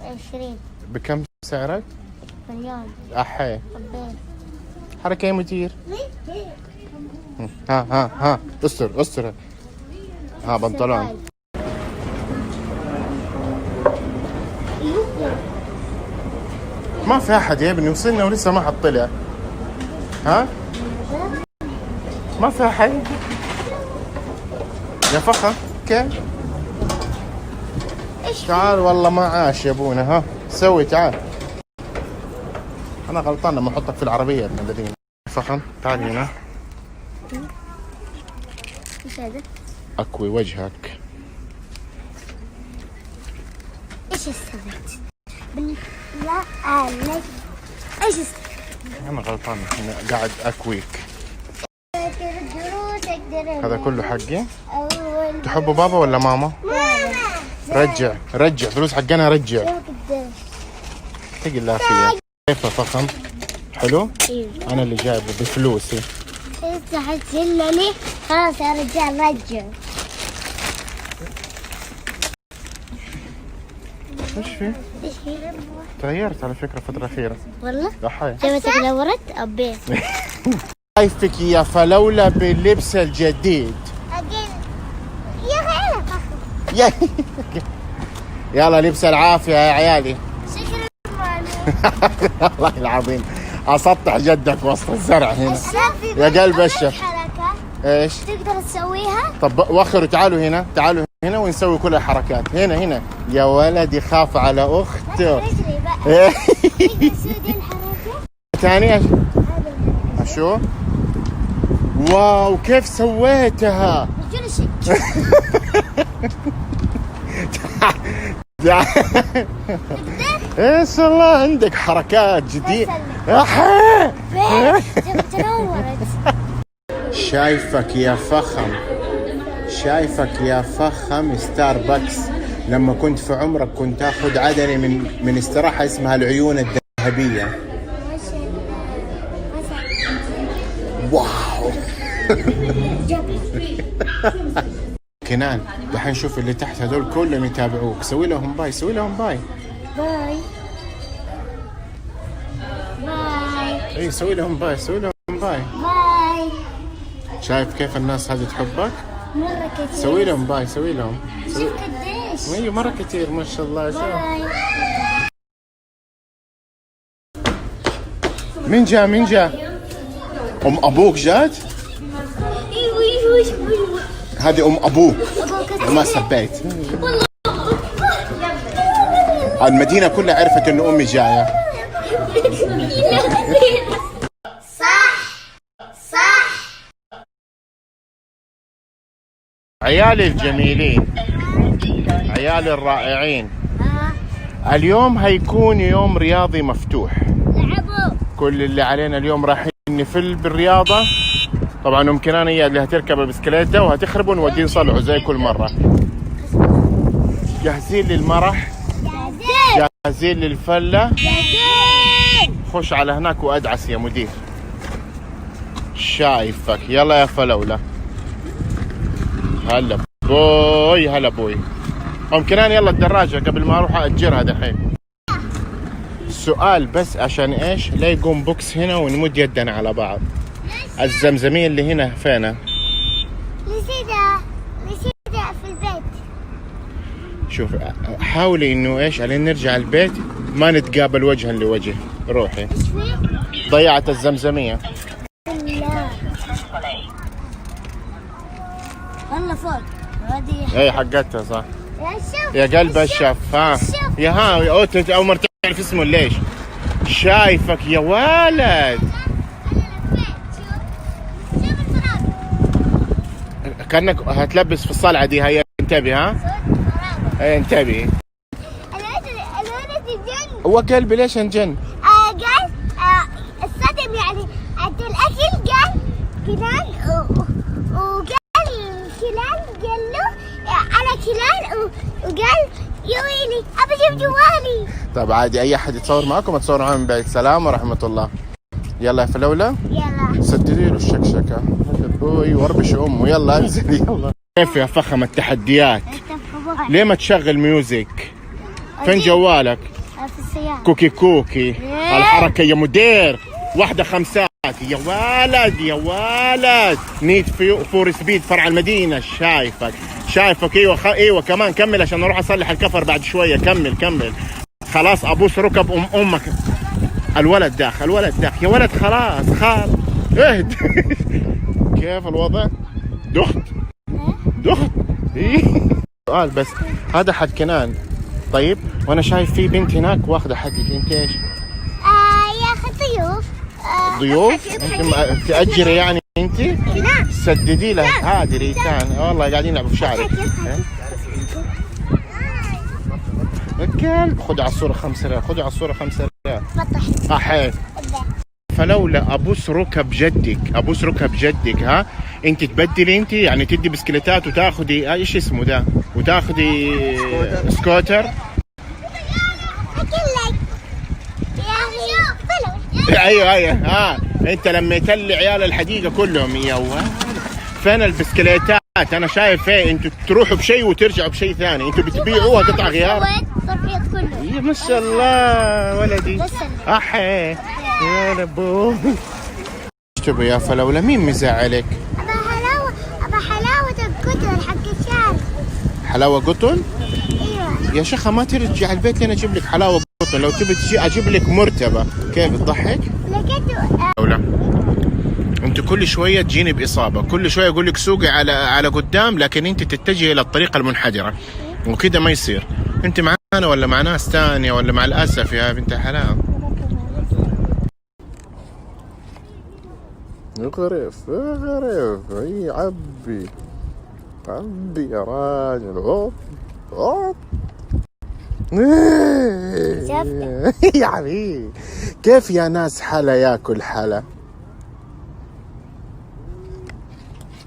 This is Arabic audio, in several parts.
20. بكم سعرك؟ ريال. أحي حبيت. حركة يا مدير. ها استر. ها بنطلون. ما في أحد يا ابني، وصلنا ولسه ما حد طلع. ها؟ ما في أحد يا فخم. كيف؟ تعال والله ما عاش يا ابونا. ها سوي تعال. أنا غلطان لما أحطك في العربية يا ابن الذين. فخم تعال هنا. ايش هذا؟ أكوي وجهك. ايش سويت؟ بالله عليك ايش سويت؟ أنا غلطان هنا قاعد أكويك. هذا كله حقي. تحبوا بابا ولا ماما؟ رجع فلوس حقنا رجع. اتقي الله فيها. كيف فخم؟ حلو؟ أنا اللي جايبه بفلوسي. انت حتزلني خلاص يا رجال رجع. ايش في؟ تغيرت على فكرة الفترة الأخيرة. والله؟ ضحايا. جابتك لورت أبي. كيفك يا فلولة باللبس الجديد؟ يا يلا لبس العافية يا عيالي. شكرا والله العظيم أسطح جدك وسط الزرع هنا. يا قلب الشف. ايش؟ تقدر تسويها؟ طب وخروا تعالوا هنا ونسوي كل الحركات. هنا يا ولد يخاف على أخته. رجلي بقى. تقدر تسوي دي الحركة؟ ثانية أشوف. واو كيف سويتها. رجلي ايش الله عندك حركات جديدة. تنورت. شايفك يا فخم ستاربكس. لما كنت في عمرك كنت تاخذ عدني من استراحة اسمها العيون الذهبية. واو. كنان دحين شوف اللي تحت هذول كلهم يتابعوك. سوي لهم باي. باي. اي سوي لهم باي. باي. شايف كيف الناس هذه تحبك؟ مرة كثير. سوي لهم باي. شوف قديش. ايوه مرة كثير ما شاء الله. باي. مين جاء؟ أم أبوك جات؟ هذه أم أبوك. ما سبيت. المدينة كلها عرفت إنه أمي جاية. صح. عيالي الجميلين، عيالي الرائعين، اليوم هيكون يوم رياضي مفتوح. لعبوا. كل اللي علينا اليوم رايحين نفل بالرياضة. طبعا ام كنان هي اللي هتركب البسكليتة وهتخربوا نوديه نصلحه زي كل مرة. جاهزين للمرح؟ جاهزين للفلة؟ خش على هناك وادعس يا مدير. شايفك. يلا يا فلولة. هلا بوي. ام كنان يلا الدراجة قبل ما اروح اجرها دحين. سؤال بس عشان ايش لا يقوم بوكس هنا ونمد يدنا على بعض. الزمزمية اللي هنا فينا؟ نسيتها في البيت. شوف حاولي انه ايش علينا نرجع البيت ما نتقابل وجها لوجه. روحي. ايش في؟ ضيعت الزمزمية. لا والله فوق هذه. اي حقتها صح. شوف يا قلب الشف. ها يا اول مرة تعرف اسمه ليش. شايفك يا ولد. كأنك هتلبس في الصلعة دي. هيا انتبه. ها هيا انتبه. الولد الجن. هو كلبي ليش انجن؟ قال الصدم يعني الاكل قال كلان وقال كلان قال له على كلان وقال يا ويلي ابى اجيب جوالي. طب عادي اي احد يتصور معكم تصوروا معهم من بعيد. سلام ورحمة الله. يلا يا فلولة. يلا سددي له الشكشكة. ابوي وربش امه. يلا انزل يلا. كيف يا فخم التحديات؟ ليه ما تشغل ميوزك؟ فين جوالك؟ في السيارة. كوكي كوكي الحركة يا مدير. واحدة خمسات يا ولد يا ولد. نيد فور سبيد فرع المدينة. شايفك ايوه ايوه كمان كمل عشان اروح اصلح الكفر بعد شوية. كمل خلاص ابوس ركب امك. الولد داخ يا ولد خلاص اهد. كيف الوضع؟ دخت إيه؟ سؤال بس، هذا حد كنان طيب، وانا شايف في بنت هناك واخده حقك، انت ايش؟ يا اخي ضيوف. ضيوف؟ انت تأجري يعني انت؟ لا سددي لها هذه ريتان والله قاعدين يلعبوا في شعرك. الكلب خذ على الصورة 5 ريال، خذ على الصورة 5 ريال. احي فلولا ابوس ركب جدك ها انت تبدلي انت يعني تدي بسكليتات وتاخذي ايش اسمه ده وتاخذي سكوتر. ايوه ها انت لما يتلي عيال الحديقه كلهم يا ولد. فين البسكليتات؟ انا شايف ايه انتوا تروحوا بشيء وترجعوا بشيء ثاني، انتوا بتبيعوها قطع غيار. يا ما شاء الله ولدي احي يا ربو. ايش تبي يا فلوله؟ مين مزعلك؟ ابى حلاوة القطن حق الشارع. حلاوه قطن؟ ايوه يا شيخه ما ترجع البيت لين اجيب لك حلاوه قطن، لو تبي تجي اجيب لك مرتبه. كيف تضحك؟ فلوله انت كل شويه تجيني باصابه، كل شويه اقول لك سوقي على قدام لكن انت تتجهي الى الطريق المنحدره وكذا ما يصير. انت معانا ولا مع ناس ثانيه ولا مع الاسف يا بنت حلال؟ اغرف اي عبي يا راجل. هوب يا حبيبي. كيف يا ناس حلا ياكل حلا؟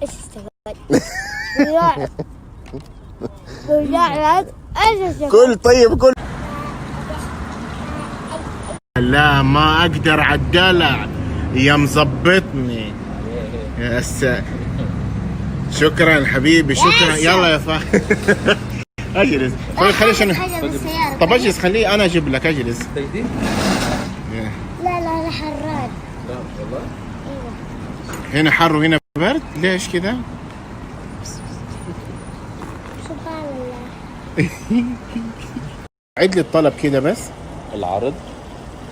ايش استفدت؟ كل طيب كل. لا ما اقدر على الدلع يا مظبطني يا شكرا حبيبي شكرا. يلا يا اجلس. خليش طب اجلس خليه انا اجيب لك. اجلس. لا انا حران. لا والله هنا حر وهنا برد. ليش كذا؟ سبحان الله. عيد لي الطلب كذا بس. العرض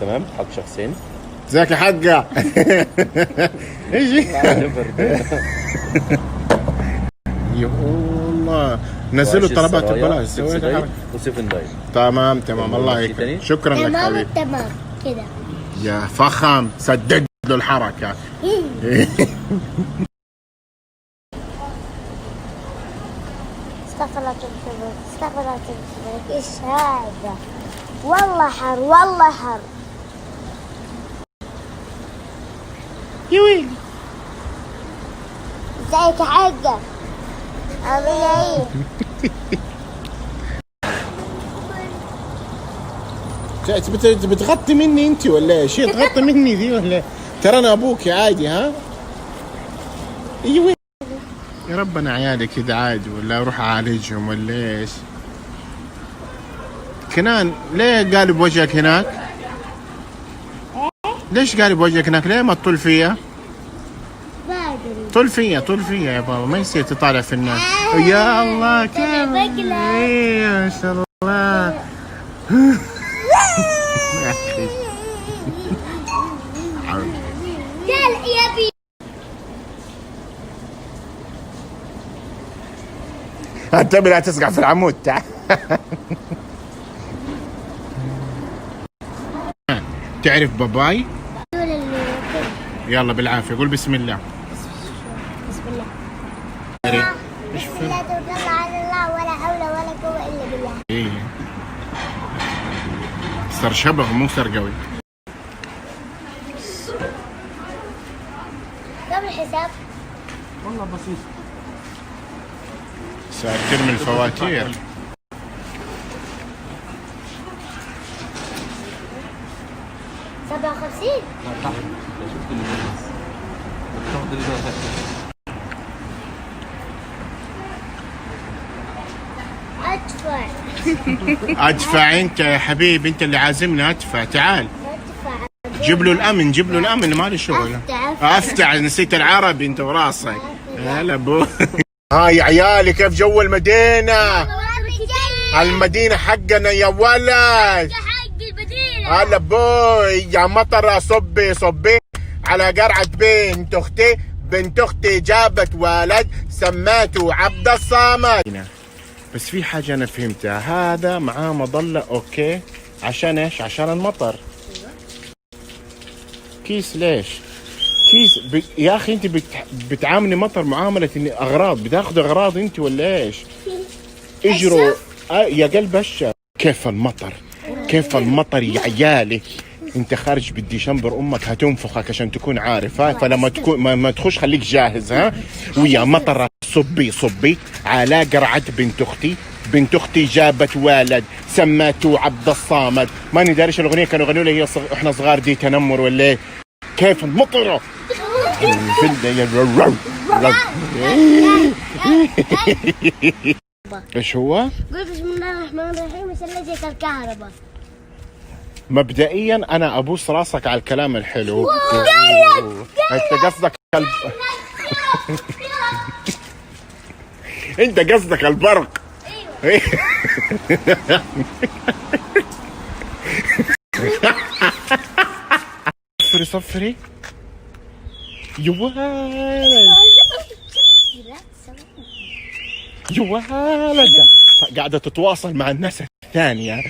تمام حق شخصين. ازيك يا حقة؟ ايجي. يا الله نزلوا الطلبات ببلاش. سويت حركة. وسيفن دايم. تمام الله يكرمك. شكرا لك حبيبي. تمام كذا يا فخم سدد له الحركة. استغفر الله ايش هذا؟ والله حر يا ويلي. ازيك يا حاجة؟ عاملة ايه؟ بتغطي مني انت ولا ايش؟ تغطي مني دي ولا؟ ترى انا ابوك عادي ها؟ ايوه يا رب انا عيالي كذا عادي ولا اروح اعالجهم ولا ايش؟ كنان ليه قالب وجهك هناك؟ ليش قالب وجهك هناك؟ ليه ما تطل فيا؟ طل فيا يا بابا ما يصير تطالع في الناس. يا الله كيف؟ ايه ما شاء الله. يا اخي يا بي انتبه لا تسقع في العمود. تعال. تعرف باباي؟ يلا بالعافية قول بسم الله. بسم الله. ايش بسم الله توكلنا على الله ولا حول ولا قوة الا بالله. ايه صار شبه مو صار قوي. كم الحساب؟ والله بسيط. ساعة ترمي الفواتير. $57. ادفع. ادفع انت يا حبيبي، انت اللي عازمنا، ادفع. تعال جيب له الامن، جيب له الامن، ما لي شغل. افتح، نسيت العربي انت وراسك. هلا بو. ها يا عيالي، كيف جو المدينة؟ المدينة حقنا يا ولد. هلا بوي يا مطرة، صبي صبي على قرعة بنت اختي. بنت اختي جابت ولد سماته عبد الصمد. بس في حاجة أنا فهمتها، هذا معاه مظلة أوكي، عشان إيش؟ عشان المطر. كيس ليش؟ كيس يا أخي أنت بتعاملي مطر معاملة إني أغراض، بتاخذ أغراض أنت ولا إيش؟ اجروا يا قلب الشر. كيف المطر؟ كيف المطر يا عيالي؟ انت خارج بالديشمبر، امك هتنفخك عشان تكون عارف، ها؟ فلما تكون ما تخش خليك جاهز، ها؟ ويا مطره صبي صبي على قرعه بنت اختي. بنت اختي جابت ولد سماته عبد الصمد. ماني داري ايش الاغنيه كانوا يغنوا لي احنا صغار، دي تنمر ولا ايه؟ كيف المطره؟ ايش هو؟ قول بسم الله الرحمن الرحيم وسلجت الكهرباء. مبدئيا انا ابوس راسك على الكلام الحلو. انت قصدك انت قصدك البرق. ايوه. صفري صفري يا ولد، يا ولد، قاعدة تتواصل مع الناس الثانية.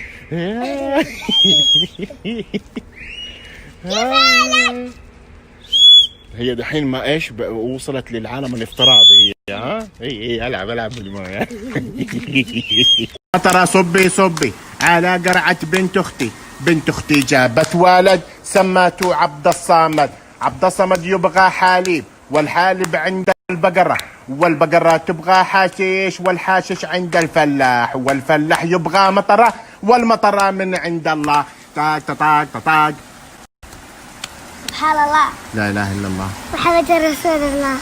هي دحين ما ايش وصلت للعالم الافتراضي هي، ها؟ اي العب بالمويه. ترى صبي صبي على قرعة بنت اختي. بنت اختي جابت ولد سماته عبد الصمد. عبد الصمد يبغى حليب، والحالب عند البقرة، والبقرة تبغى حشيش، والحاشش عند الفلاح، والفلاح يبغى مطرة، والمطرة من عند الله. طاق طاق طاق. سبحان الله، لا اله الا الله، محمد رسول الله.